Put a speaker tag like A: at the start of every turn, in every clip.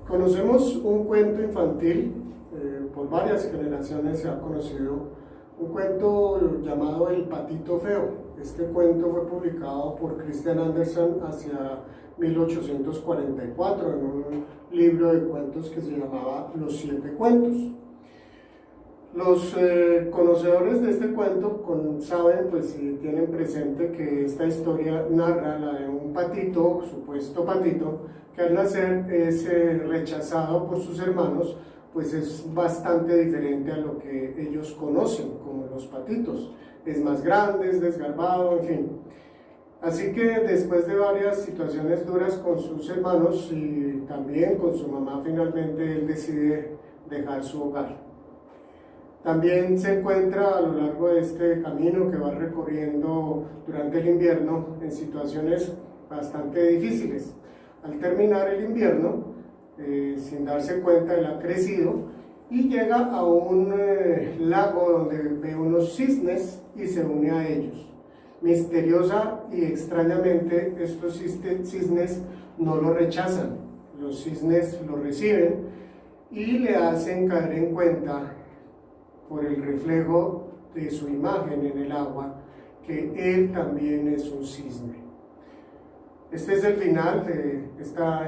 A: Conocemos un cuento infantil, por varias generaciones se ha conocido, un cuento llamado El Patito Feo. Este cuento fue publicado por Christian Andersen hacia 1844 en un libro de cuentos que se llamaba Los Siete Cuentos. Los conocedores de este cuento saben, pues si tienen presente que esta historia narra la de un patito, supuesto patito, que al nacer es rechazado por sus hermanos, pues es bastante diferente a lo que ellos conocen como los patitos. Es más grande, es desgarbado, en fin. Así que después de varias situaciones duras con sus hermanos y también con su mamá, finalmente él decide dejar su hogar. También se encuentra a lo largo de este camino que va recorriendo durante el invierno en situaciones bastante difíciles. Al terminar el invierno, sin darse cuenta, él ha crecido y llega a un lago donde ve unos cisnes y se une a ellos. Misteriosa y extrañamente, estos cisnes no lo rechazan, los cisnes lo reciben y le hacen caer en cuenta, por el reflejo de su imagen en el agua, que él también es un cisne. Este es el final de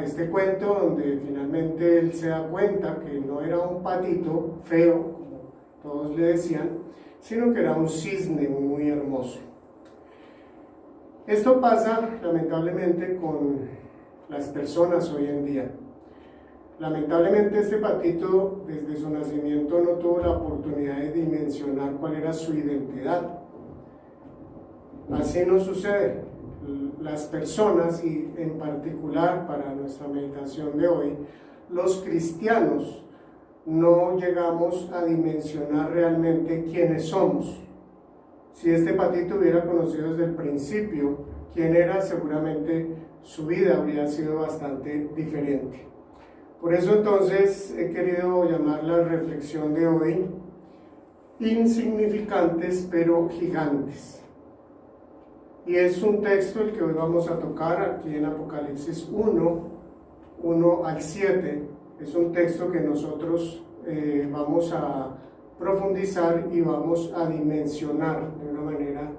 A: este cuento, donde finalmente él se da cuenta que no era un patito feo, como todos le decían, sino que era un cisne muy hermoso. Esto pasa lamentablemente con las personas hoy en día. Lamentablemente este patito desde su nacimiento no tuvo la oportunidad de dimensionar cuál era su identidad. Así nos sucede. Las personas, y en particular para nuestra meditación de hoy, los cristianos, no llegamos a dimensionar realmente quiénes somos. Si este patito hubiera conocido desde el principio quién era, seguramente su vida habría sido bastante diferente. Por eso entonces he querido llamar la reflexión de hoy insignificantes pero gigantes. Y es un texto el que hoy vamos a tocar aquí en Apocalipsis 1 al 7. Es un texto que nosotros vamos a profundizar y vamos a dimensionar de una manera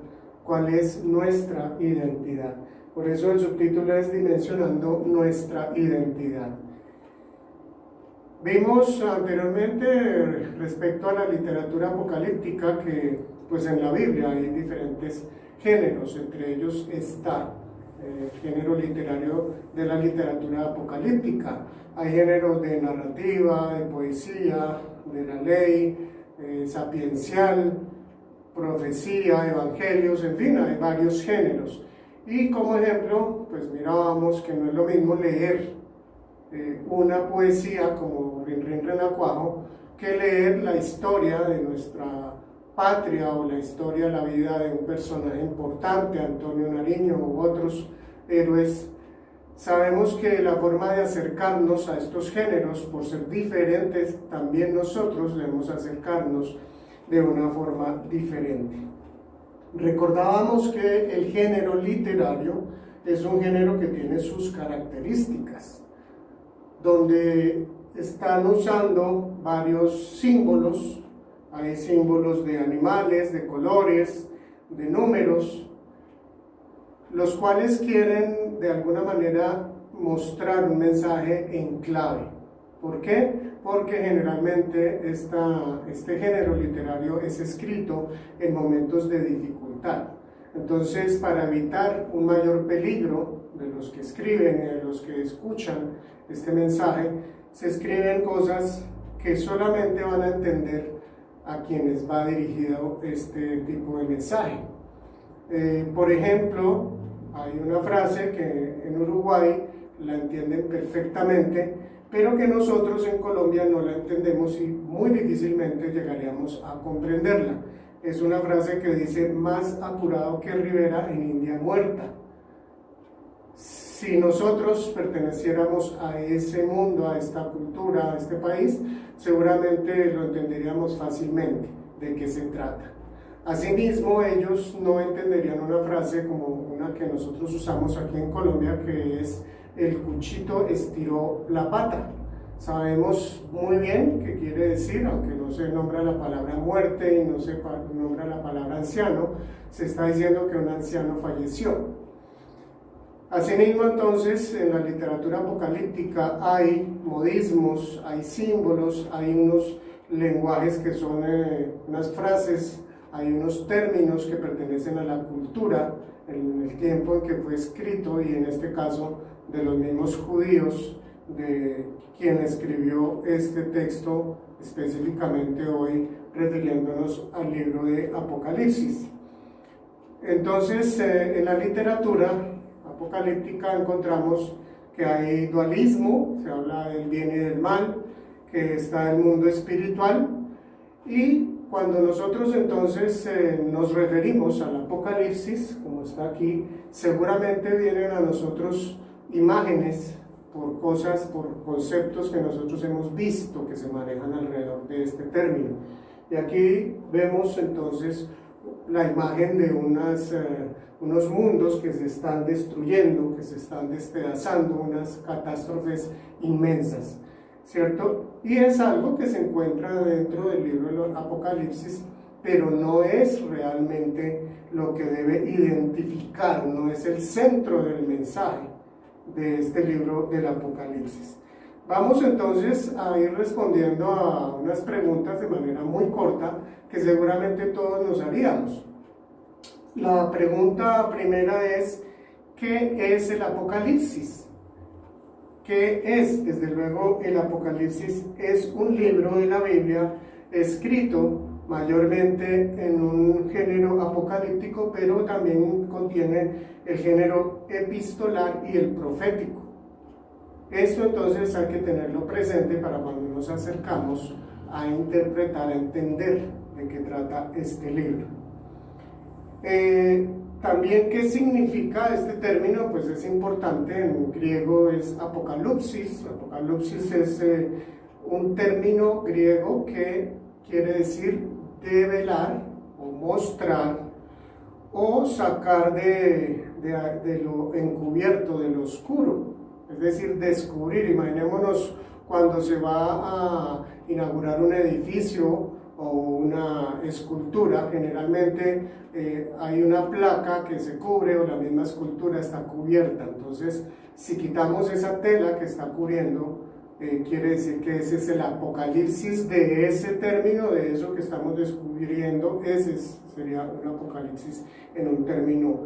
A: cuál es nuestra identidad. Por eso el subtítulo es Dimensionando nuestra identidad. Vimos anteriormente respecto a la literatura apocalíptica que pues en la Biblia hay diferentes géneros, entre ellos está el género literario de la literatura apocalíptica. Hay géneros de narrativa, de poesía, de la ley, sapiencial, profecía, evangelios, en fin, hay varios géneros. Y como ejemplo, pues mirábamos que no es lo mismo leer una poesía como Rin Renacuajo que leer la historia de nuestra patria o la historia de la vida de un personaje importante, Antonio Nariño u otros héroes. Sabemos que la forma de acercarnos a estos géneros, por ser diferentes, también nosotros debemos acercarnos de una forma diferente. Recordábamos que el género literario es un género que tiene sus características, donde están usando varios símbolos. Hay símbolos de animales, de colores, de números, los cuales quieren de alguna manera mostrar un mensaje en clave. ¿Por qué? Porque generalmente este género literario es escrito en momentos de dificultad. Entonces, para evitar un mayor peligro de los que escriben y de los que escuchan este mensaje, se escriben cosas que solamente van a entender a quienes va dirigido este tipo de mensaje. Por ejemplo, hay una frase que en Uruguay la entienden perfectamente, pero que nosotros en Colombia no la entendemos y muy difícilmente llegaríamos a comprenderla. Es una frase que dice: más apurado que Rivera en India muerta. Si nosotros perteneciéramos a ese mundo, a esta cultura, a este país, seguramente lo entenderíamos fácilmente de qué se trata. Asimismo, ellos no entenderían una frase como una que nosotros usamos aquí en Colombia, que es: el cuchito estiró la pata. Sabemos muy bien qué quiere decir, aunque no se nombra la palabra muerte y no se nombra la palabra anciano, se está diciendo que un anciano falleció. Asimismo, entonces, en la literatura apocalíptica hay modismos, hay símbolos, hay unos lenguajes que son unas frases, hay unos términos que pertenecen a la cultura en el tiempo en que fue escrito, y en este caso de los mismos judíos, de quien escribió este texto, específicamente hoy refiriéndonos al libro de Apocalipsis. Entonces, en la literatura apocalíptica encontramos que hay dualismo, se habla del bien y del mal, que está el mundo espiritual, y cuando nosotros entonces nos referimos al Apocalipsis, como está aquí, seguramente vienen a nosotros imágenes por cosas, por conceptos que nosotros hemos visto que se manejan alrededor de este término. Y aquí vemos entonces la imagen de unos mundos que se están destruyendo, que se están despedazando, unas catástrofes inmensas, ¿cierto? Y es algo que se encuentra dentro del libro del Apocalipsis, pero no es realmente lo que debe identificar, no es el centro del mensaje de este libro del Apocalipsis. Vamos entonces a ir respondiendo a unas preguntas de manera muy corta que seguramente todos nos haríamos. La pregunta primera es, ¿qué es el Apocalipsis? ¿Qué es? Desde luego, el Apocalipsis es un libro de la Biblia escrito mayormente en un género apocalíptico, pero también contiene el género epistolar y el profético. Esto entonces hay que tenerlo presente para cuando nos acercamos a interpretar, a entender de qué trata este libro. También, ¿qué significa este término? Pues es importante, en griego es apokalupsis. Apokalupsis es un término griego que quiere decir develar o mostrar o sacar de lo encubierto, de lo oscuro, es decir, descubrir. Imaginémonos cuando se va a inaugurar un edificio o una escultura, generalmente hay una placa que se cubre o la misma escultura está cubierta. Entonces, si quitamos esa tela que está cubriendo, quiere decir que ese es el apocalipsis de ese término, de eso que estamos descubriendo. Ese sería un apocalipsis en un término,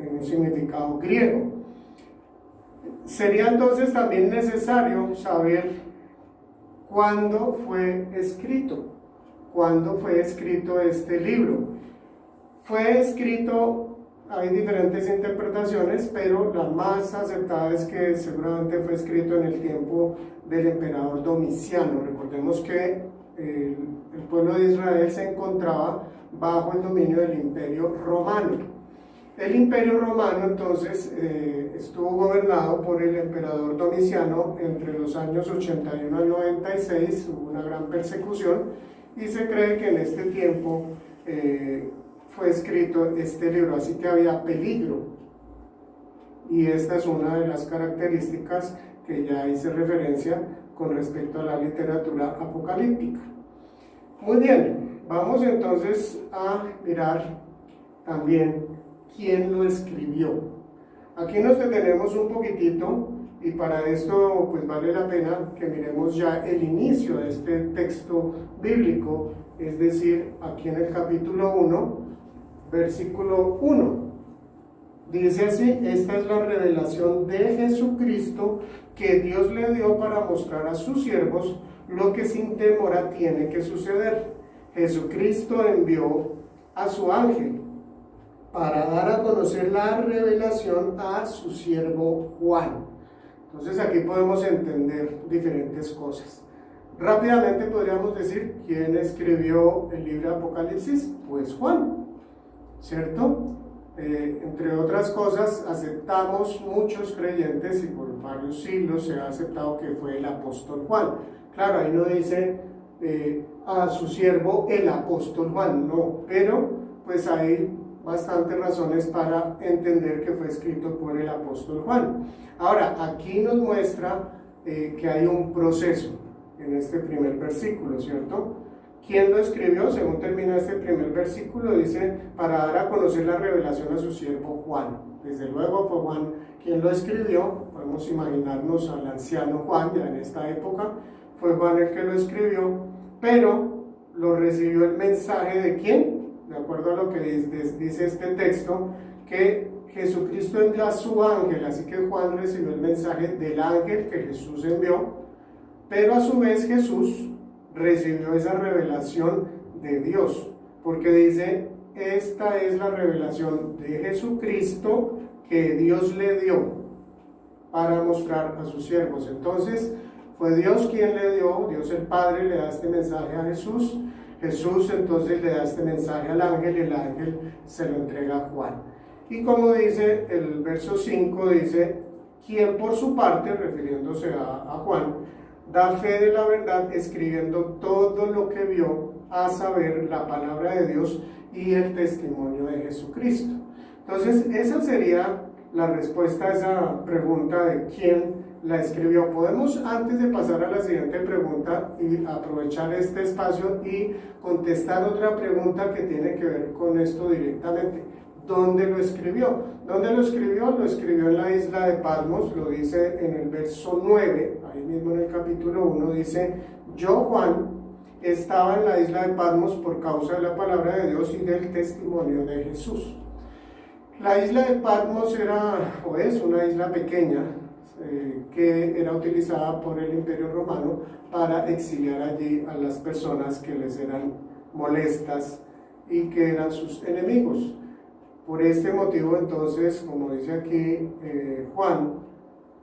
A: en un significado griego. Sería entonces también necesario saber cuándo fue escrito. ¿Cuándo fue escrito este libro? Fue escrito, hay diferentes interpretaciones, pero la más aceptada es que seguramente fue escrito en el tiempo del emperador Domiciano. Recordemos que el pueblo de Israel se encontraba bajo el dominio del Imperio Romano. El Imperio Romano entonces estuvo gobernado por el emperador Domiciano entre los años 81 al 96, hubo una gran persecución, y se cree que en este tiempo fue escrito este libro, así que había peligro. Y esta es una de las características que ya hice referencia con respecto a la literatura apocalíptica. Muy bien, vamos entonces a mirar también quién lo escribió. Aquí nos detenemos un poquitito, y para esto pues vale la pena que miremos ya el inicio de este texto bíblico, es decir, aquí en el capítulo 1, versículo 1. Dice así: esta es la revelación de Jesucristo que Dios le dio para mostrar a sus siervos lo que sin demora tiene que suceder. Jesucristo envió a su ángel para dar a conocer la revelación a su siervo Juan. Entonces aquí podemos entender diferentes cosas. Rápidamente podríamos decir, ¿quién escribió el libro de Apocalipsis? Pues Juan, ¿cierto? Entre otras cosas, aceptamos muchos creyentes, y por varios siglos se ha aceptado que fue el apóstol Juan. Claro, ahí no dice a su siervo el apóstol Juan, no, pero pues hay bastantes razones para entender que fue escrito por el apóstol Juan. Ahora, aquí nos muestra que hay un proceso en este primer versículo, ¿cierto? ¿Quién lo escribió? Según termina este primer versículo, dice, para dar a conocer la revelación a su siervo Juan. Desde luego fue Juan quien lo escribió, podemos imaginarnos al anciano Juan, ya en esta época, fue Juan el que lo escribió, pero lo recibió el mensaje de ¿quién? De acuerdo a lo que dice este texto, que Jesucristo envió a su ángel, así que Juan recibió el mensaje del ángel que Jesús envió, pero a su vez Jesús recibió esa revelación de Dios, porque dice, esta es la revelación de Jesucristo que Dios le dio para mostrar a sus siervos. Entonces, fue Dios quien le dio, Dios el Padre le da este mensaje a Jesús, Jesús entonces le da este mensaje al ángel y el ángel se lo entrega a Juan. Y como dice el verso 5, dice, quien por su parte, refiriéndose a Juan, da fe de la verdad escribiendo todo lo que vio, a saber, la palabra de Dios y el testimonio de Jesucristo. Entonces, esa sería la respuesta a esa pregunta de quién la escribió. Podemos, antes de pasar a la siguiente pregunta, y aprovechar este espacio y contestar otra pregunta que tiene que ver con esto directamente. ¿Dónde lo escribió? ¿Dónde lo escribió? Lo escribió en la isla de Patmos, lo dice en el verso 9, ahí mismo en el capítulo 1, dice, yo, Juan, estaba en la isla de Patmos por causa de la palabra de Dios y del testimonio de Jesús. La isla de Patmos era, o es una isla pequeña, que era utilizada por el Imperio Romano para exiliar allí a las personas que les eran molestas y que eran sus enemigos. Por este motivo, entonces, como dice aquí Juan,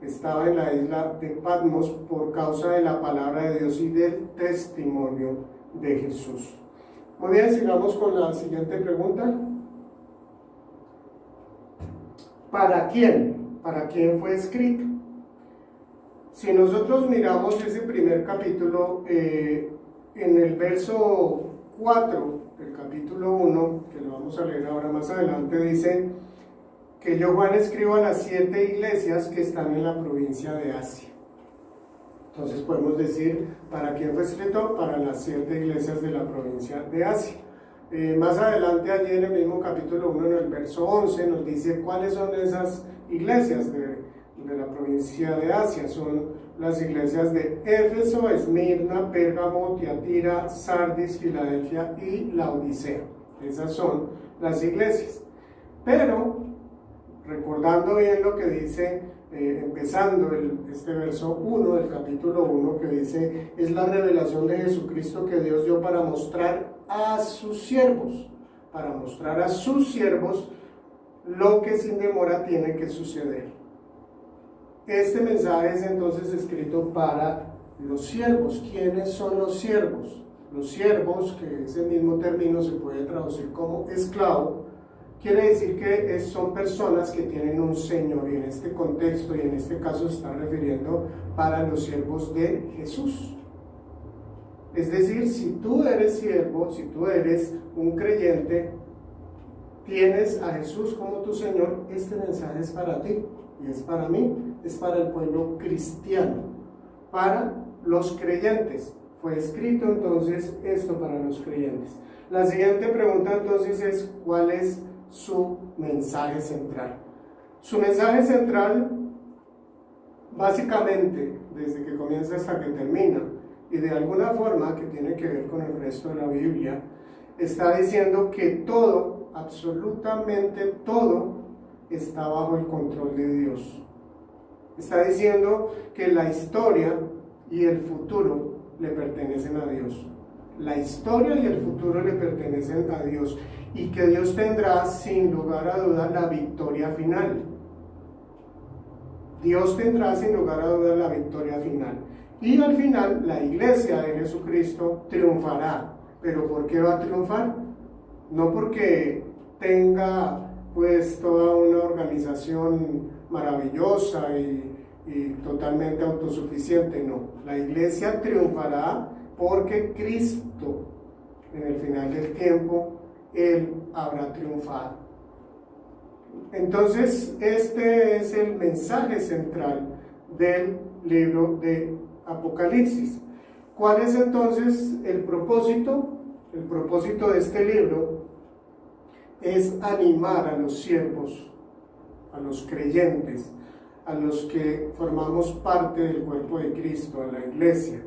A: estaba en la isla de Patmos por causa de la palabra de Dios y del testimonio de Jesús. Muy bien, sigamos con la siguiente pregunta. ¿Para quién? ¿Para quién fue escrito? Si nosotros miramos ese primer capítulo, en el verso 4 del capítulo 1, que lo vamos a leer ahora más adelante, dice que yo, Juan, escribo a las 7 iglesias que están en la provincia de Asia. Entonces podemos decir, ¿para quién fue escrito? Para las 7 iglesias de la provincia de Asia. Más adelante, allí en el mismo capítulo 1, en el verso 11, nos dice cuáles son esas iglesias de la provincia de Asia. Son las iglesias de Éfeso, Esmirna, Pérgamo, Tiatira, Sardis, Filadelfia y Laodicea. Esas son las iglesias. Pero, recordando bien lo que dice, empezando este verso 1 del capítulo 1, que dice, es la revelación de Jesucristo que Dios dio para mostrar a sus siervos, lo que sin demora tiene que suceder. Este mensaje es entonces escrito para los siervos. ¿Quiénes son los siervos? Los siervos, que ese mismo término se puede traducir como esclavo, quiere decir que son personas que tienen un señor, y en este contexto y en este caso se está refiriendo para los siervos de Jesús. Es decir, si tú eres siervo, si tú eres un creyente, tienes a Jesús como tu Señor, este mensaje es para ti y es para mí, es para el pueblo cristiano, para los creyentes. Fue escrito entonces esto para los creyentes. La siguiente pregunta entonces es, ¿cuál es su mensaje central? Su mensaje central, básicamente, desde que comienza hasta que termina, y de alguna forma que tiene que ver con el resto de la Biblia, está diciendo que todo, absolutamente todo, está bajo el control de Dios. Está diciendo que la historia y el futuro le pertenecen a Dios. La historia y el futuro le pertenecen a Dios, y que Dios tendrá sin lugar a duda la victoria final. Dios tendrá sin lugar a duda la victoria final. Y al final la iglesia de Jesucristo triunfará. ¿Pero por qué va a triunfar? No porque tenga pues toda una organización maravillosa y totalmente autosuficiente, no. La iglesia triunfará porque Cristo, en el final del tiempo, Él habrá triunfado. Entonces, este es el mensaje central del libro de Apocalipsis. ¿Cuál es entonces el propósito? El propósito de este libro es animar a los siervos, a los creyentes, a los que formamos parte del cuerpo de Cristo, a la iglesia.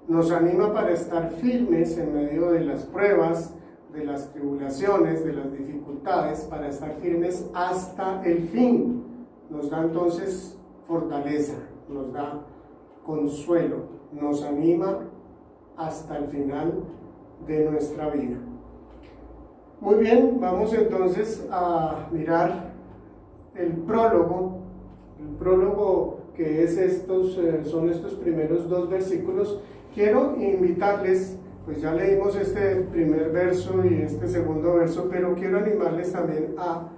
A: Nos anima para estar firmes en medio de las pruebas, de las tribulaciones, de las dificultades, para estar firmes hasta el fin. Nos da entonces fortaleza, nos da consuelo, nos anima hasta el final de nuestra vida. Muy bien, vamos entonces a mirar el prólogo que es son estos primeros 2 versículos. Quiero invitarles, pues ya leímos este primer verso y este segundo verso, pero quiero animarles también a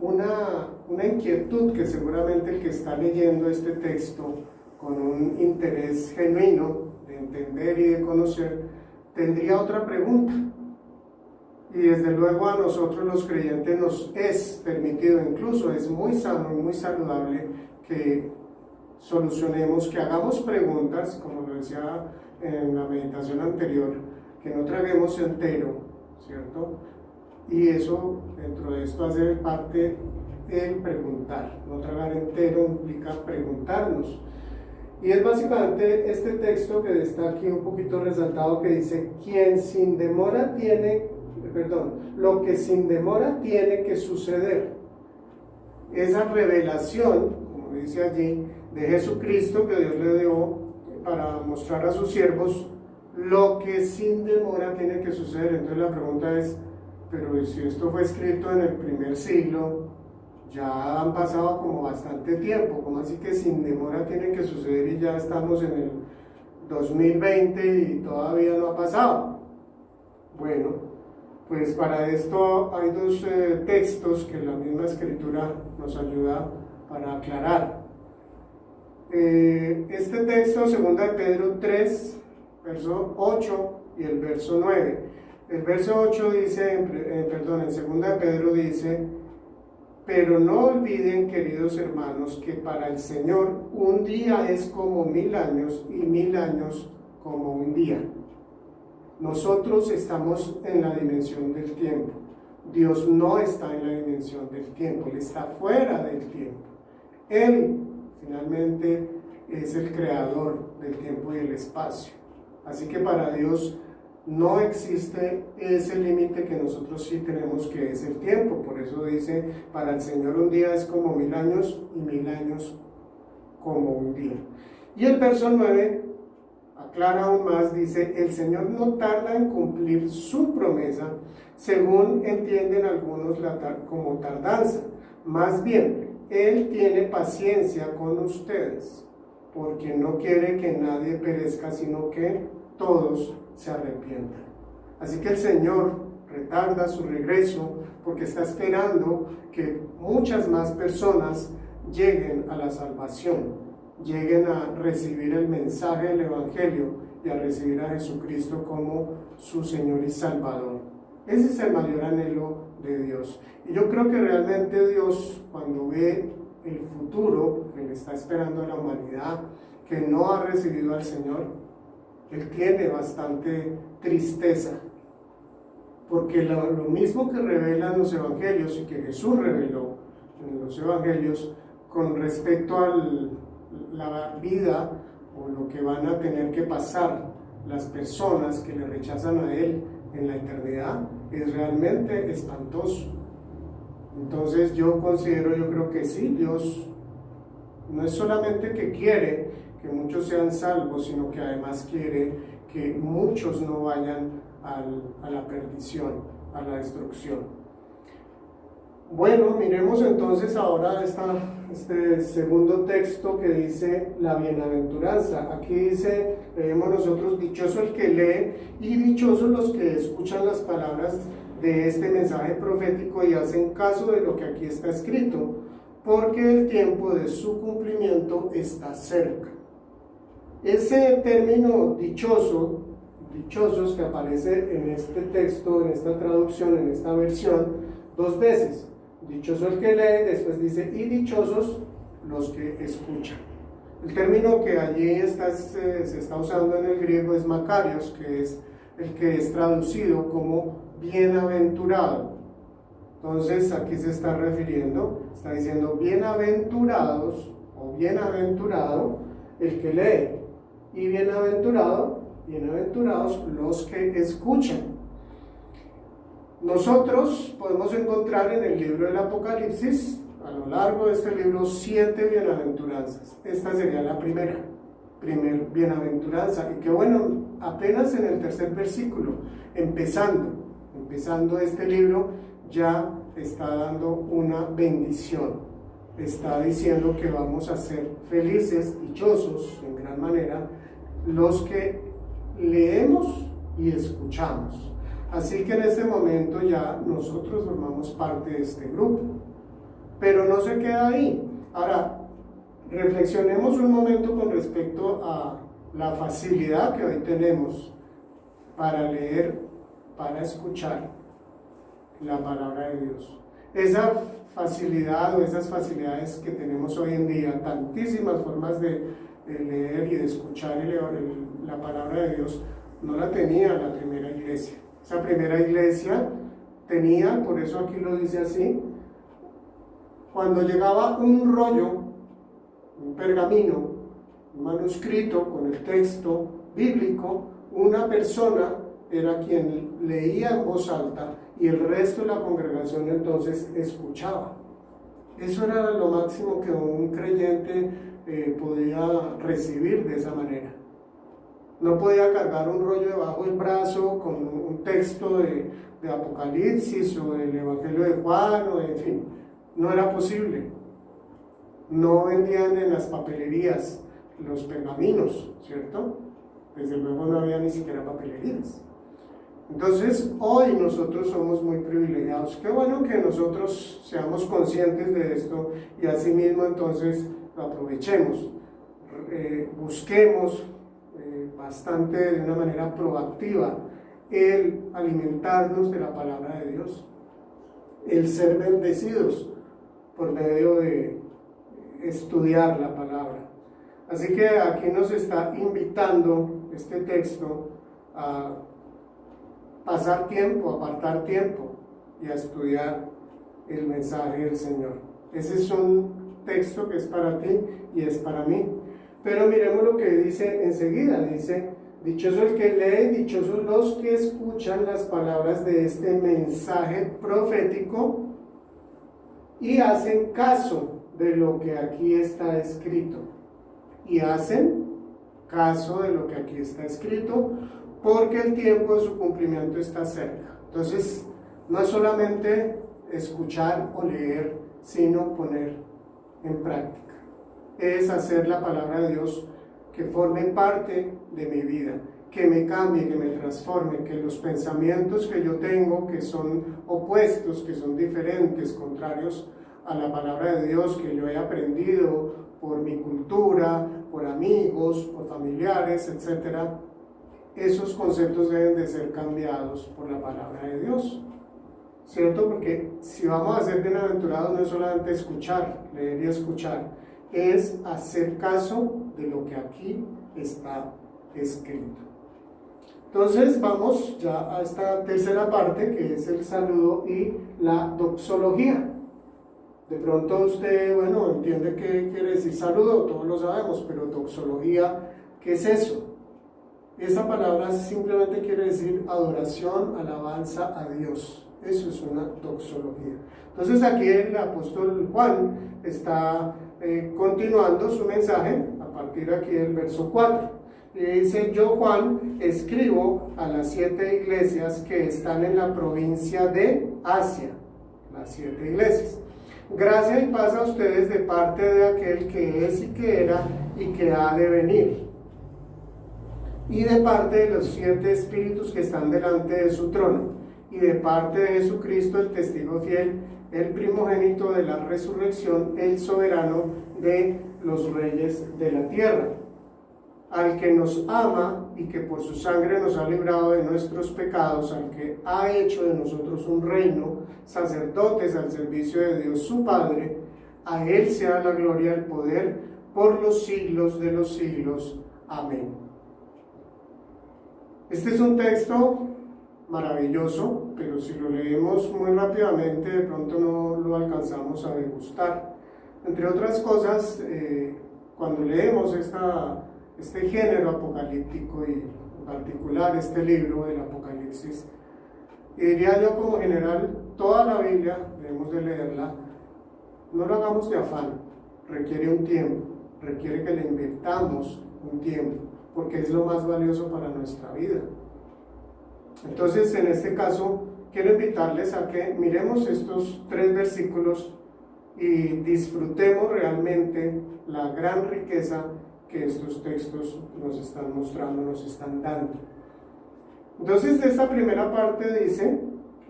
A: una inquietud que seguramente el que está leyendo este texto con un interés genuino de entender y de conocer, tendría otra pregunta. Y desde luego a nosotros los creyentes nos es permitido, incluso es muy sano y muy saludable que solucionemos, que hagamos preguntas, como lo decía en la meditación anterior, que no traguemos entero, ¿cierto? Y eso, dentro de esto, hace parte el preguntar. No tragar entero implica preguntarnos. Y es básicamente este texto que está aquí un poquito resaltado, que dice: lo que sin demora tiene que suceder. Esa revelación, como dice allí, de Jesucristo que Dios le dio para mostrar a sus siervos lo que sin demora tiene que suceder. Entonces la pregunta es: pero si esto fue escrito en el primer siglo, ya han pasado como bastante tiempo, ¿cómo así que sin demora tiene que suceder y ya estamos en el 2020 y todavía no ha pasado? Bueno, pues para esto hay 2 textos que la misma Escritura nos ayuda para aclarar. Este texto, 2 de Pedro 3, verso 8 y el verso 9. El verso 8 dice, en 2 de Pedro dice: pero no olviden, queridos hermanos, que para el Señor un día es como 1000 años y 1000 años como un día. Nosotros estamos en la dimensión del tiempo. Dios no está en la dimensión del tiempo, Él está fuera del tiempo. Él finalmente es el creador del tiempo y el espacio. Así que para Dios no existe ese límite que nosotros sí tenemos, que es el tiempo. Por eso dice: para el Señor un día es como 1000 años y 1000 años como un día. Y el verso 9 aclara aún más, dice: el Señor no tarda en cumplir su promesa, según entienden algunos como tardanza. Más bien, Él tiene paciencia con ustedes, porque no quiere que nadie perezca, sino que todos se arrepientan. Así que el Señor retarda su regreso porque está esperando que muchas más personas lleguen a la salvación, lleguen a recibir el mensaje del Evangelio y a recibir a Jesucristo como su Señor y Salvador. Ese es el mayor anhelo de Dios. Y yo creo que realmente Dios, cuando ve el futuro que le está esperando a la humanidad, que no ha recibido al Señor, Él tiene bastante tristeza, porque lo mismo que revelan los evangelios y que Jesús reveló en los evangelios con respecto a la vida o lo que van a tener que pasar las personas que le rechazan a Él en la eternidad, es realmente espantoso. Entonces yo creo que sí, Dios no es solamente que quiere que muchos sean salvos, sino que además quiere que muchos no vayan a la perdición, a la destrucción. Bueno, miremos entonces ahora este segundo texto que dice la bienaventuranza. Aquí dice, leemos nosotros: dichoso el que lee y dichosos los que escuchan las palabras de este mensaje profético y hacen caso de lo que aquí está escrito, porque el tiempo de su cumplimiento está cerca. Ese término dichosos que aparece en este texto, en esta traducción, en esta versión, 2 veces. Dichoso el que lee, después dice: y dichosos los que escuchan. El término que allí se está usando en el griego es makarios, que es el que es traducido como bienaventurado. Entonces aquí se está refiriendo, está diciendo bienaventurados o bienaventurado el que lee, y bienaventurados los que escuchan. Nosotros podemos encontrar en el libro del Apocalipsis, a lo largo de este libro, 7 bienaventuranzas. Esta sería la primer bienaventuranza. Y que bueno, apenas en el 3er versículo, empezando este libro, ya está dando una bendición. Está diciendo que vamos a ser felices, dichosos, en gran manera, los que leemos y escuchamos. Así que en este momento ya nosotros formamos parte de este grupo. Pero no se queda ahí. Ahora, reflexionemos un momento con respecto a la facilidad que hoy tenemos para leer, para escuchar la palabra de Dios. Esa facilidad o esas facilidades que tenemos hoy en día, tantísimas formas de leer y de escuchar la palabra de Dios, no la tenía la primera iglesia. Esa primera iglesia tenía, por eso aquí lo dice así, cuando llegaba un rollo, un pergamino, un manuscrito con el texto bíblico, una persona era quien leía en voz alta y el resto de la congregación entonces escuchaba. Eso era lo máximo que un creyente podía recibir de esa manera. No podía cargar un rollo debajo del brazo con un texto de Apocalipsis o del Evangelio de Juan, o en fin, no era posible. No vendían en las papelerías los pergaminos, ¿cierto? Desde luego no había ni siquiera papelerías. Entonces, hoy nosotros somos muy privilegiados. Qué bueno que nosotros seamos conscientes de esto y asimismo entonces lo aprovechemos. Busquemos bastante de una manera proactiva el alimentarnos de la palabra de Dios, el ser bendecidos por medio de estudiar la palabra. Así que aquí nos está invitando este texto a pasar tiempo, a apartar tiempo y a estudiar el mensaje del Señor. Ese es un texto que es para ti y es para mí. Pero miremos lo que dice enseguida, dice: dichoso el que lee, dichosos los que escuchan las palabras de este mensaje profético y hacen caso de lo que aquí está escrito. Y hacen caso de lo que aquí está escrito, porque el tiempo de su cumplimiento está cerca. Entonces, no es solamente escuchar o leer, sino poner en práctica. Es hacer la palabra de Dios que forme parte de mi vida, que me cambie, que me transforme, que los pensamientos que yo tengo, que son opuestos, que son diferentes, contrarios a la palabra de Dios que yo he aprendido por mi cultura, por amigos, por familiares, etc., esos conceptos deben de ser cambiados por la palabra de Dios, ¿cierto? Porque si vamos a ser bienaventurados no es solamente escuchar, leer y escuchar, es hacer caso de lo que aquí está escrito. Entonces vamos ya a esta tercera parte, que es el saludo y la doxología. De pronto usted, bueno, entiende qué quiere decir saludo, todos lo sabemos, pero doxología, ¿qué es eso? Esa palabra simplemente quiere decir adoración, alabanza a Dios. Eso es una doxología. Entonces aquí el apóstol Juan está continuando su mensaje a partir aquí del verso 4. Y dice: yo, Juan, escribo a las 7 iglesias que están en la provincia de Asia. Las 7 iglesias. Gracia y paz a ustedes de parte de aquel que es y que era y que ha de venir, y de parte de los 7 espíritus que están delante de su trono, y de parte de Jesucristo, el testigo fiel, el primogénito de la resurrección, el soberano de los reyes de la tierra, al que nos ama y que por su sangre nos ha librado de nuestros pecados, al que ha hecho de nosotros un reino, sacerdotes al servicio de Dios su Padre. A él sea la gloria, el poder, por los siglos de los siglos. Amén. Este es un texto maravilloso, pero si lo leemos muy rápidamente, de pronto no lo alcanzamos a degustar. Entre otras cosas, cuando leemos este género apocalíptico y en particular este libro del Apocalipsis, y diría yo como general, toda la Biblia debemos de leerla, no lo hagamos de afán, requiere un tiempo, requiere que le invirtamos un tiempo, porque es lo más valioso para nuestra vida. Entonces, en este caso, quiero invitarles a que miremos estos 3 versículos y disfrutemos realmente la gran riqueza que estos textos nos están mostrando, nos están dando. Entonces, de esta primera parte dice: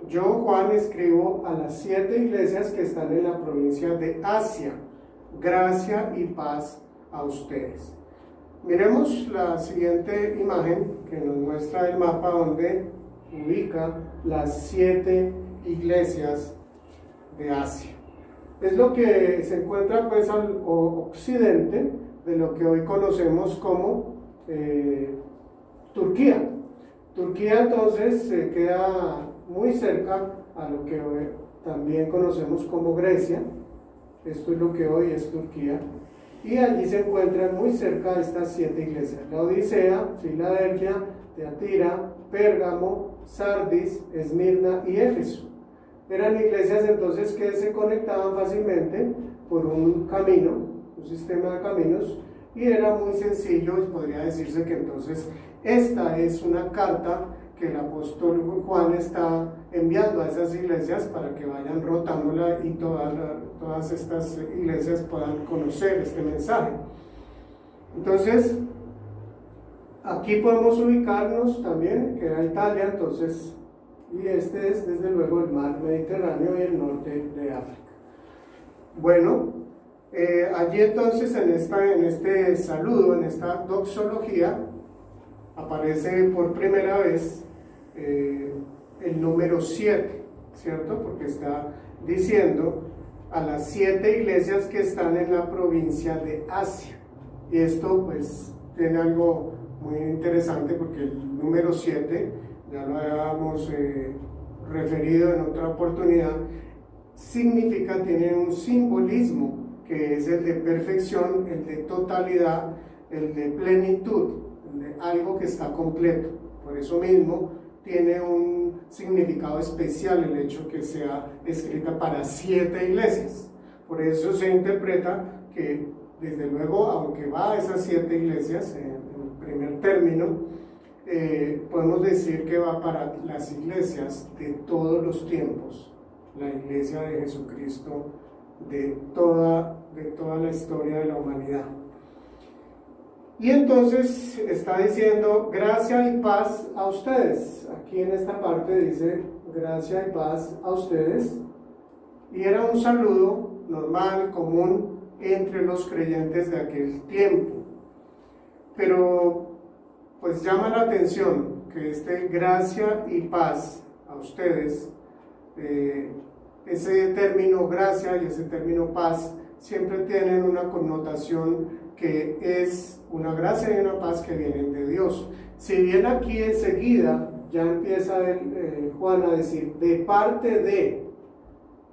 A: yo, Juan, escribo a las 7 iglesias que están en la provincia de Asia, gracia y paz a ustedes. Miremos la siguiente imagen que nos muestra el mapa donde ubica las 7 iglesias de Asia. Es lo que se encuentra pues al occidente de lo que hoy conocemos como Turquía. Turquía entonces queda muy cerca a lo que hoy también conocemos como Grecia. Esto es lo que hoy es Turquía. Y allí se encuentran muy cerca estas 7 iglesias: Laodicea, Filadelfia, Teatira, Pérgamo, Sardis, Esmirna y Éfeso. Eran iglesias entonces que se conectaban fácilmente por un camino, un sistema de caminos, y era muy sencillo, y podría decirse que entonces esta es una carta que el apóstol Juan está enviando a esas iglesias para que vayan rotándola y todas estas iglesias puedan conocer este mensaje. Entonces, aquí podemos ubicarnos también, que era Italia, entonces, y este es desde luego el mar Mediterráneo y el norte de África. Bueno, allí entonces en este saludo, en esta doxología, aparece por primera vez el número 7, ¿cierto? Porque está diciendo a las 7 iglesias que están en la provincia de Asia. Y esto pues tiene algo muy interesante, porque el número 7, ya lo habíamos referido en otra oportunidad, tiene un simbolismo que es el de perfección, el de totalidad, el de plenitud, el de algo que está completo. Por eso mismo tiene un significado especial el hecho que sea escrita para 7 iglesias. Por eso se interpreta que, desde luego, aunque va a esas 7 iglesias, en primer término, podemos decir que va para las iglesias de todos los tiempos, la iglesia de Jesucristo de toda la historia de la humanidad. Y entonces está diciendo gracia y paz a ustedes. Aquí en esta parte dice gracia y paz a ustedes, y era un saludo normal, común entre los creyentes de aquel tiempo. Pero pues llama la atención que gracia y paz a ustedes, ese término gracia y ese término paz siempre tienen una connotación que es una gracia y una paz que vienen de Dios. Si bien aquí enseguida ya empieza Juan a decir de parte de,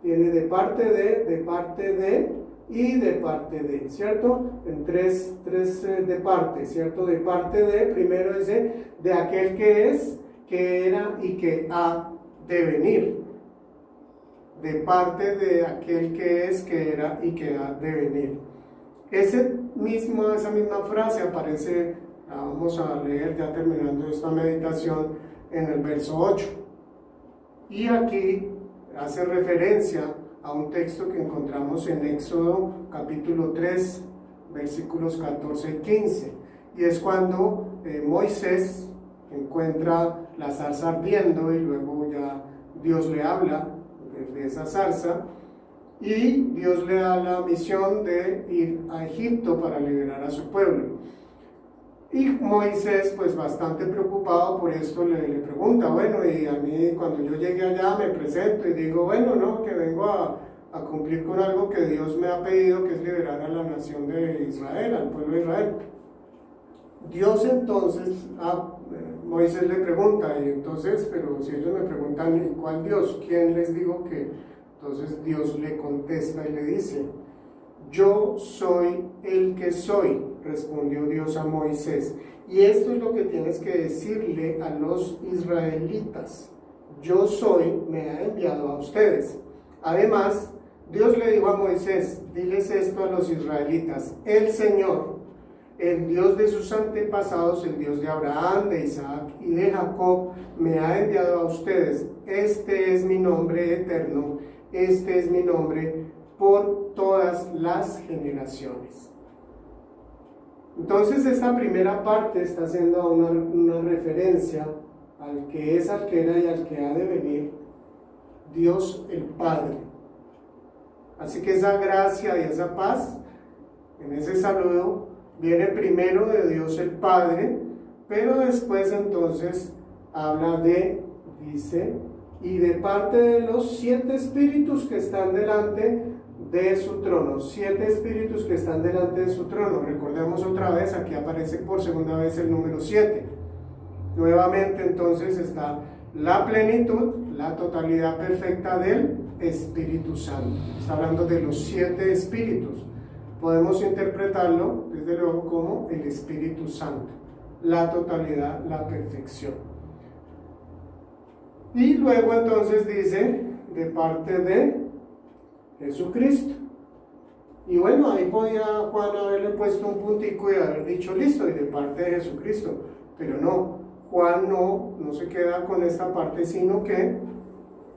A: tiene de parte de y de parte de, ¿cierto? En tres de parte, ¿cierto? De parte de, primero dice de aquel que es, que era y que ha de venir. De parte de aquel que es, que era y que ha de venir. Esa misma frase aparece, la vamos a leer ya terminando esta meditación, en el verso 8. Y aquí hace referencia a un texto que encontramos en Éxodo capítulo 3, versículos 14 y 15. Y es cuando Moisés encuentra la zarza ardiendo y luego ya Dios le habla de esa zarza, y Dios le da la misión de ir a Egipto para liberar a su pueblo. Y Moisés, pues bastante preocupado por esto, le pregunta, bueno, y a mí cuando yo llegue allá me presento y digo, bueno, no, que vengo a a cumplir con algo que Dios me ha pedido, que es liberar a la nación de Israel, al pueblo de Israel. Dios entonces, Moisés le pregunta, y entonces, pero si ellos me preguntan, ¿y cuál Dios? ¿Quién les digo que? Entonces Dios le contesta y le dice, yo soy el que soy, respondió Dios a Moisés. Y esto es lo que tienes que decirle a los israelitas. Yo soy, me ha enviado a ustedes. Además, Dios le dijo a Moisés, diles esto a los israelitas, el Señor, el Dios de sus antepasados, el Dios de Abraham, de Isaac y de Jacob, me ha enviado a ustedes. Este es mi nombre eterno, este es mi nombre por todas las generaciones. Entonces esta primera parte está haciendo una referencia al que es, al que era y al que ha de venir, Dios el Padre. Así que esa gracia y esa paz, en ese saludo, viene primero de Dios el Padre, pero después entonces habla dice, y de parte de los 7 espíritus que están delante de su trono, 7 espíritus que están delante de su trono. Recordemos otra vez, aquí aparece por segunda vez el número 7. Nuevamente entonces está la plenitud, la totalidad perfecta del Espíritu Santo. Está hablando de los 7 espíritus. Podemos interpretarlo desde luego como el Espíritu Santo, la totalidad, la perfección. Y luego entonces dice, de parte de Jesucristo. Y bueno, ahí podía Juan haberle puesto un puntico y haber dicho listo, y de parte de Jesucristo. Pero no, Juan no se queda con esta parte, sino que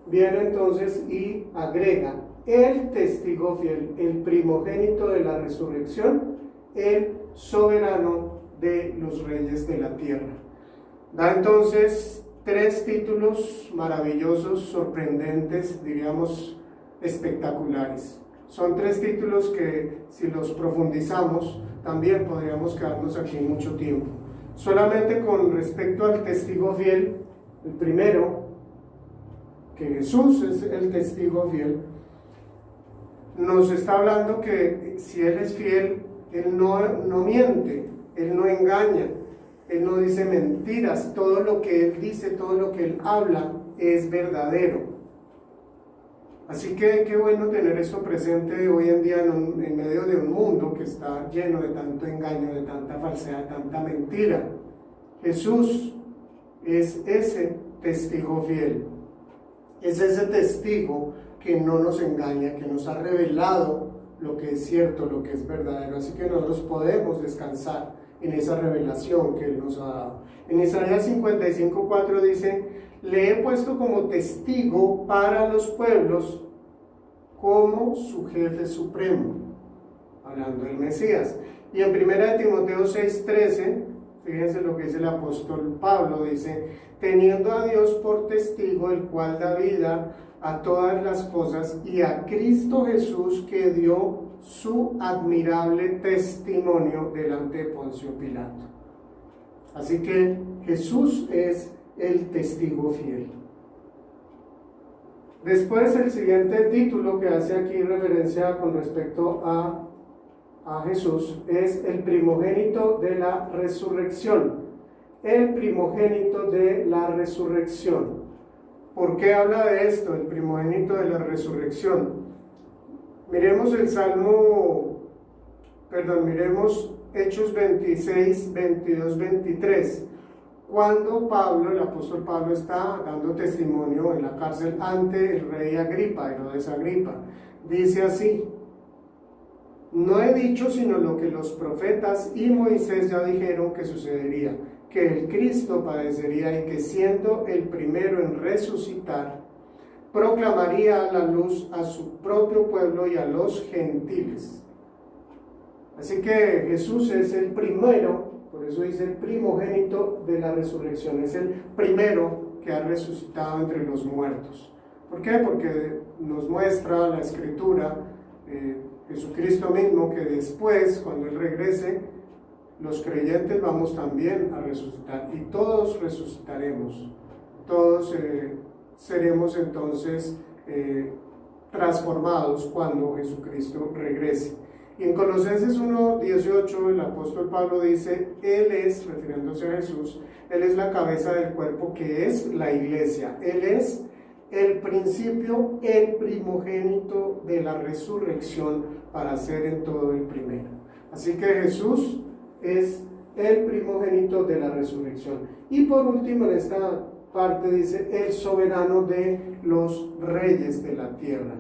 A: viene entonces y agrega el testigo fiel, el primogénito de la resurrección, el soberano de los reyes de la tierra. Da entonces 3 títulos maravillosos, sorprendentes, diríamos espectaculares. Son 3 títulos que, si los profundizamos, también podríamos quedarnos aquí mucho tiempo. Solamente con respecto al testigo fiel, el primero, que Jesús es el testigo fiel, nos está hablando que si Él es fiel, Él no miente, Él no engaña, Él no dice mentiras. Todo lo que Él dice, todo lo que Él habla es verdadero. Así que qué bueno tener esto presente hoy en día en medio de un mundo que está lleno de tanto engaño, de tanta falsedad, de tanta mentira. Jesús es ese testigo fiel, es ese testigo que no nos engaña, que nos ha revelado lo que es cierto, lo que es verdadero. Así que nosotros podemos descansar en esa revelación que Él nos ha dado. En Isaías 55:4 dice, le he puesto como testigo para los pueblos, como su jefe supremo, hablando del Mesías. Y en 1 Timoteo 6:13, fíjense lo que dice el apóstol Pablo, dice, teniendo a Dios por testigo, el cual da vida a todas las cosas, y a Cristo Jesús, que dio su admirable testimonio delante de Poncio Pilato. Así que Jesús es el testigo fiel. Después, el siguiente título que hace aquí referencia con respecto a Jesús es el primogénito de la resurrección. El primogénito de la resurrección. ¿Por qué habla de esto, el primogénito de la resurrección? Miremos miremos Hechos 26, 22, 23. Cuando Pablo, el apóstol Pablo, está dando testimonio en la cárcel ante el rey Agripa, Herodes Agripa, dice así: no he dicho sino lo que los profetas y Moisés ya dijeron que sucedería, que el Cristo padecería y que, siendo el primero en resucitar, proclamaría la luz a su propio pueblo y a los gentiles. Así que Jesús es el primero, por eso dice el primogénito de la resurrección, es el primero que ha resucitado entre los muertos. ¿Por qué? Porque nos muestra la Escritura, Jesucristo mismo, que después, cuando Él regrese, los creyentes vamos también a resucitar, y todos resucitaremos, todos seremos entonces transformados cuando Jesucristo regrese. Y en Colosenses 1:18 el apóstol Pablo dice, Él es, refiriéndose a Jesús, Él es la cabeza del cuerpo que es la iglesia. Él es el principio, el primogénito de la resurrección para ser en todo el primero. Así que Jesús es el primogénito de la resurrección. Y por último, en esta parte dice, el soberano de los reyes de la tierra.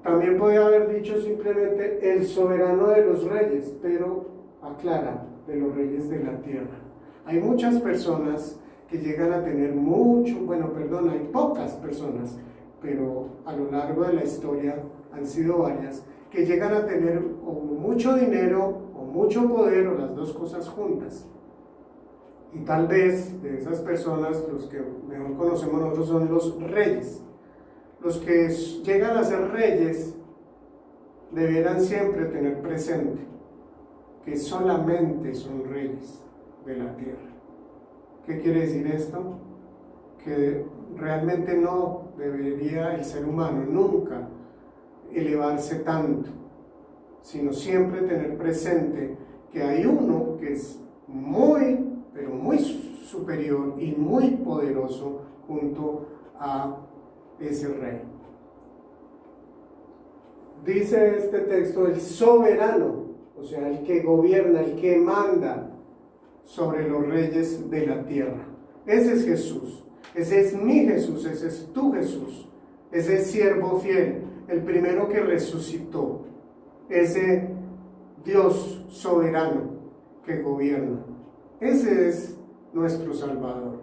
A: También podría haber dicho simplemente el soberano de los reyes, pero aclara, de los reyes de la tierra. Hay muchas personas que llegan a tener hay pocas personas, pero a lo largo de la historia han sido varias, que llegan a tener o mucho dinero o mucho poder o las dos cosas juntas. Y tal vez de esas personas, los que mejor conocemos nosotros son los reyes. Los que llegan a ser reyes deberán siempre tener presente que solamente son reyes de la tierra. ¿Qué quiere decir esto? Que realmente no debería el ser humano nunca elevarse tanto, sino siempre tener presente que hay uno que es pero muy superior y muy poderoso junto a ese rey. Dice este texto, el soberano, o sea, el que gobierna, el que manda sobre los reyes de la tierra. Ese es Jesús, ese es mi Jesús, ese es tu Jesús, ese siervo fiel, el primero que resucitó, ese Dios soberano que gobierna. Ese es nuestro Salvador.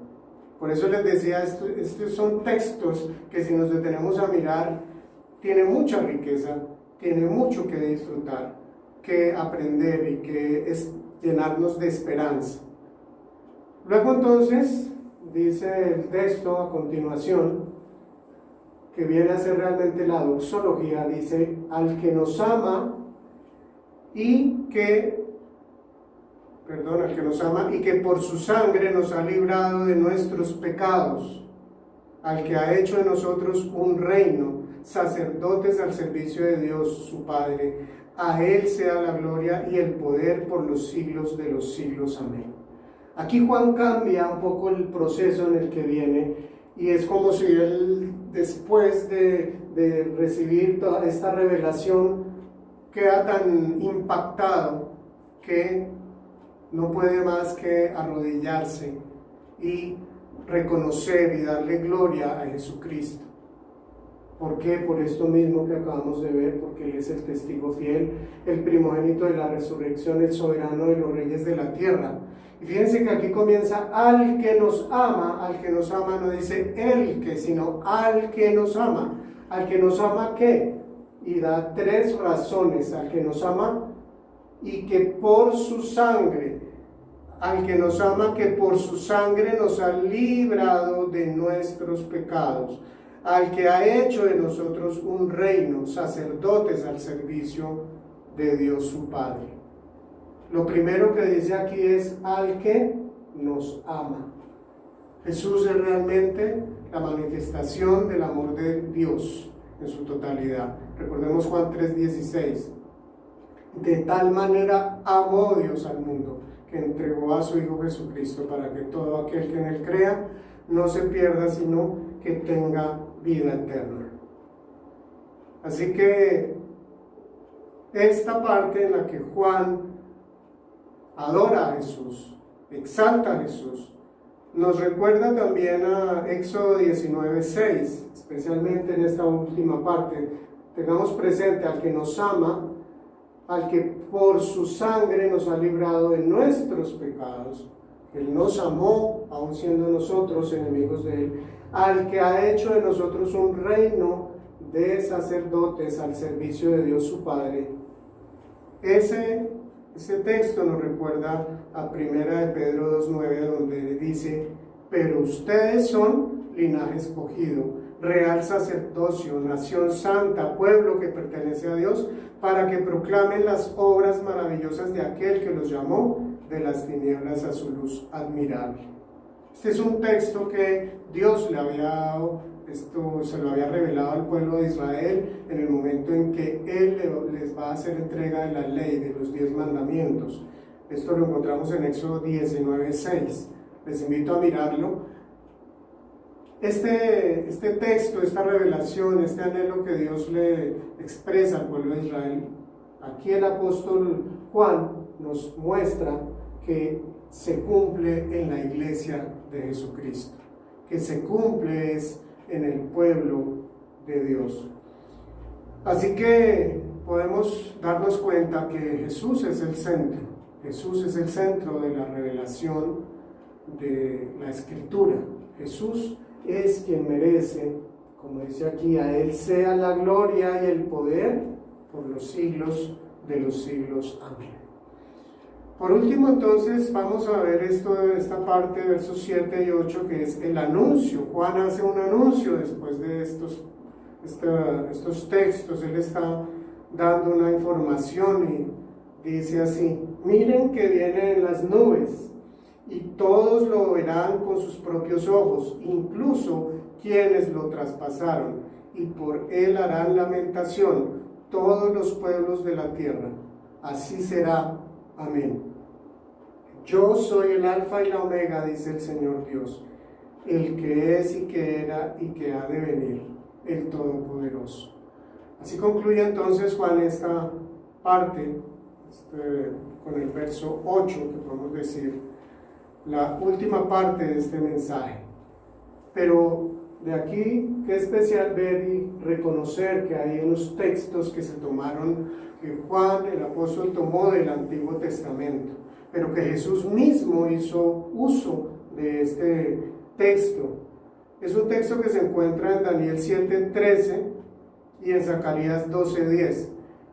A: Por eso les decía, estos son textos que si nos detenemos a mirar, tiene mucha riqueza, tiene mucho que disfrutar, que aprender y que es llenarnos de esperanza. Luego entonces, dice el texto a continuación, que viene a ser realmente la doxología, dice, al que nos ama y que por su sangre nos ha librado de nuestros pecados, al que ha hecho de nosotros un reino, sacerdotes al servicio de Dios su Padre. A Él sea la gloria y el poder por los siglos de los siglos. Amén. Aquí Juan cambia un poco el proceso en el que viene, y es como si él, después de recibir toda esta revelación, queda tan impactado que no puede más que arrodillarse y reconocer y darle gloria a Jesucristo. ¿Por qué? Por esto mismo que acabamos de ver, porque Él es el testigo fiel, el primogénito de la resurrección, el soberano de los reyes de la tierra. Y fíjense que aquí comienza al que nos ama no dice el que, sino al que nos ama. ¿Al que nos ama qué? Y da tres razones: al que nos ama y que por su sangre, al que nos ama que por su sangre nos ha librado de nuestros pecados, al que ha hecho de nosotros un reino, sacerdotes al servicio de Dios su Padre. Lo primero que dice aquí es al que nos ama. Jesús es realmente la manifestación del amor de Dios en su totalidad. Recordemos Juan 3:16. De tal manera amó Dios al mundo, que entregó a su Hijo Jesucristo, para que todo aquel que en Él crea no se pierda, sino que tenga vida eterna. Así que esta parte en la que Juan adora a Jesús, exalta a Jesús, nos recuerda también a Éxodo 19:6, especialmente en esta última parte. Tengamos presente al que nos ama, al que por su sangre nos ha librado de nuestros pecados. Él nos amó, aun siendo nosotros enemigos de Él, al que ha hecho de nosotros un reino de sacerdotes al servicio de Dios su Padre. Ese texto nos recuerda a 1 de Pedro 2:9, donde dice: pero ustedes son linaje escogido, real sacerdocio, nación santa, pueblo que pertenece a Dios, para que proclamen las obras maravillosas de aquel que los llamó de las tinieblas a su luz admirable. Este es un texto que Dios le había dado, esto se lo había revelado al pueblo de Israel en el momento en que Él les va a hacer entrega de la ley, de los 10 mandamientos. Esto lo encontramos en Éxodo 19:6. Les invito a mirarlo. Este texto, esta revelación, este anhelo que Dios le expresa al pueblo de Israel, aquí el apóstol Juan nos muestra que se cumple en la iglesia de Jesucristo, que se cumple es en el pueblo de Dios. Así que podemos darnos cuenta que Jesús es el centro. Jesús es el centro de la revelación de la Escritura. Jesús es quien merece, como dice aquí, a Él sea la gloria y el poder por los siglos de los siglos. Amén. Por último, entonces, vamos a ver esta parte, versos 7 y 8, que es el anuncio. Juan hace un anuncio después de estos textos. Él está dando una información y dice así: miren que viene en las nubes, y todos lo verán con sus propios ojos, incluso quienes lo traspasaron, y por él harán lamentación todos los pueblos de la tierra. Así será. Amén. Yo soy el Alfa y la Omega, dice el Señor Dios, el que es y que era y que ha de venir, el Todopoderoso. Así concluye entonces Juan esta parte, con el verso 8, que podemos decir, la última parte de este mensaje. Pero de aquí, qué especial ver y reconocer que hay unos textos que se tomaron, que Juan, el apóstol, tomó del Antiguo Testamento, pero que Jesús mismo hizo uso de este texto. Es un texto que se encuentra en Daniel 7:13 y en Zacarías 12:10.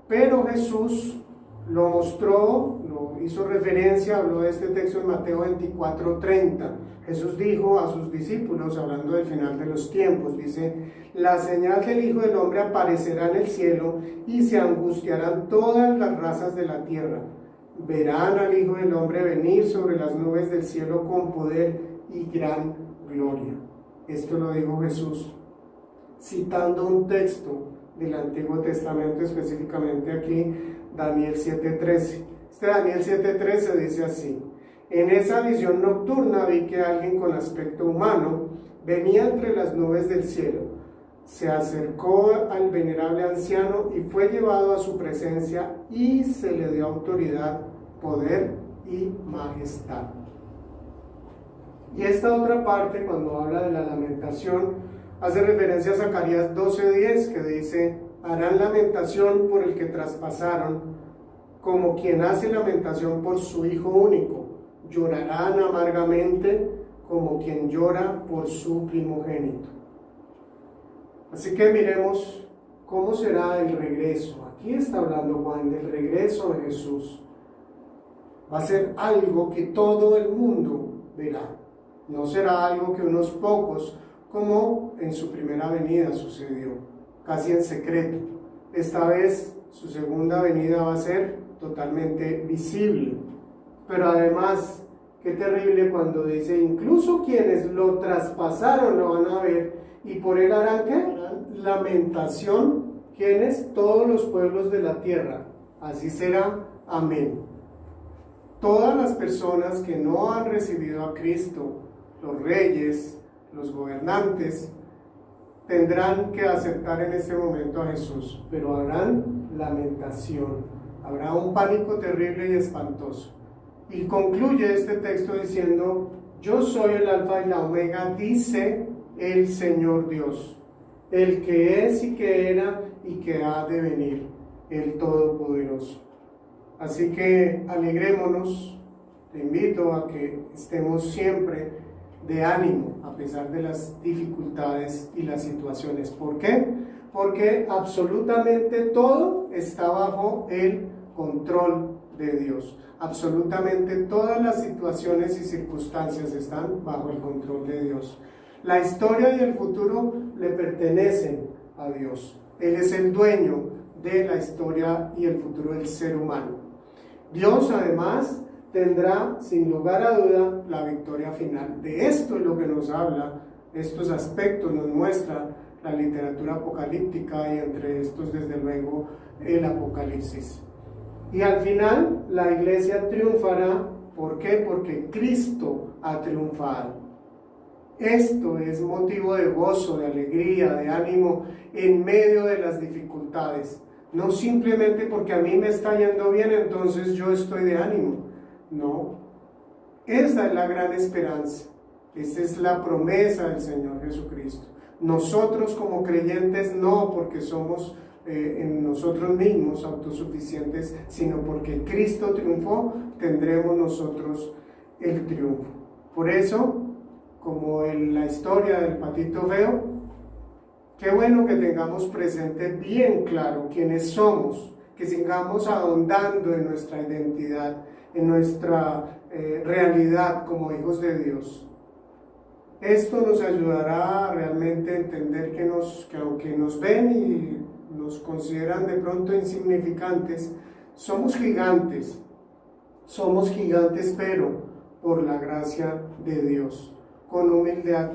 A: Pero Jesús lo mostró, lo hizo referencia, habló de este texto en Mateo 24:30. Jesús dijo a sus discípulos, hablando del final de los tiempos, dice: la señal del Hijo del Hombre aparecerá en el cielo y se angustiarán todas las razas de la tierra. Verán al Hijo del Hombre venir sobre las nubes del cielo con poder y gran gloria. Esto lo dijo Jesús, citando un texto del Antiguo Testamento, específicamente aquí, Daniel 7:13. Este Daniel 7:13 dice así: en esa visión nocturna vi que alguien con aspecto humano venía entre las nubes del cielo. Se acercó al venerable anciano y fue llevado a su presencia, y se le dio autoridad, poder y majestad. Y esta otra parte, cuando habla de la lamentación, hace referencia a Zacarías 12:10, que dice: harán lamentación por el que traspasaron, como quien hace lamentación por su hijo único. Llorarán amargamente como quien llora por su primogénito. Así que miremos cómo será el regreso. Aquí está hablando Juan del regreso de Jesús. Va a ser algo que todo el mundo verá. No será algo que unos pocos, como en su primera venida sucedió, casi en secreto. Esta vez su segunda venida va a ser totalmente visible. Pero además, qué terrible cuando dice: incluso quienes lo traspasaron lo van a ver, y por él harán ¿qué? Harán lamentación. ¿Quiénes? Todos los pueblos de la tierra. Así será. Amén. Todas las personas que no han recibido a Cristo, los reyes, los gobernantes, tendrán que aceptar en este momento a Jesús, pero habrán lamentación, habrá un pánico terrible y espantoso. Y concluye este texto diciendo: yo soy el Alfa y la Omega, dice el Señor Dios, el que es y que era y que ha de venir, el Todopoderoso. Así que alegrémonos. Te invito a que estemos siempre de ánimo a pesar de las dificultades y las situaciones. ¿Por qué? Porque absolutamente todo está bajo el control de Dios. Absolutamente todas las situaciones y circunstancias están bajo el control de Dios. La historia y el futuro le pertenecen a Dios. Él es el dueño de la historia y el futuro del ser humano. Dios además tendrá sin lugar a duda la victoria final. De esto es lo que nos habla, estos aspectos nos muestra la literatura apocalíptica y entre estos desde luego el Apocalipsis. Y al final la iglesia triunfará. ¿Por qué? Porque Cristo ha triunfado. Esto es motivo de gozo, de alegría, de ánimo en medio de las dificultades. No simplemente porque a mí me está yendo bien, entonces yo estoy de ánimo. No, esa es la gran esperanza. Esa es la promesa del Señor Jesucristo. Nosotros como creyentes no porque somos en nosotros mismos autosuficientes, sino porque Cristo triunfó, tendremos nosotros el triunfo. Por eso, como en la historia del patito feo, qué bueno que tengamos presente bien claro quiénes somos, que sigamos ahondando en nuestra identidad, en nuestra realidad como hijos de Dios. Esto nos ayudará realmente a entender que aunque nos ven y nos consideran de pronto insignificantes, somos gigantes, pero por la gracia de Dios, con humildad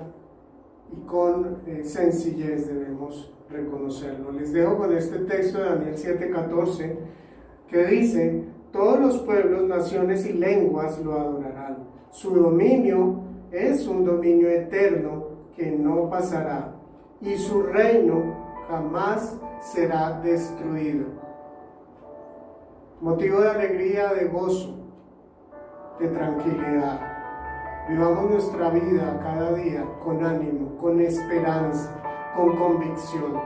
A: y con sencillez debemos reconocerlo. Les dejo con este texto de Daniel 7:14 que dice: todos los pueblos, naciones y lenguas lo adorarán. Su dominio es un dominio eterno que no pasará y su reino jamás será destruido. Motivo de alegría, de gozo, de tranquilidad. Vivamos nuestra vida cada día con ánimo, con esperanza, con convicción,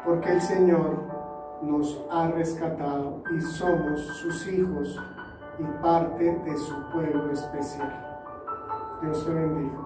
A: porque el Señor nos ha rescatado y somos sus hijos y parte de su pueblo especial. Dios te bendiga.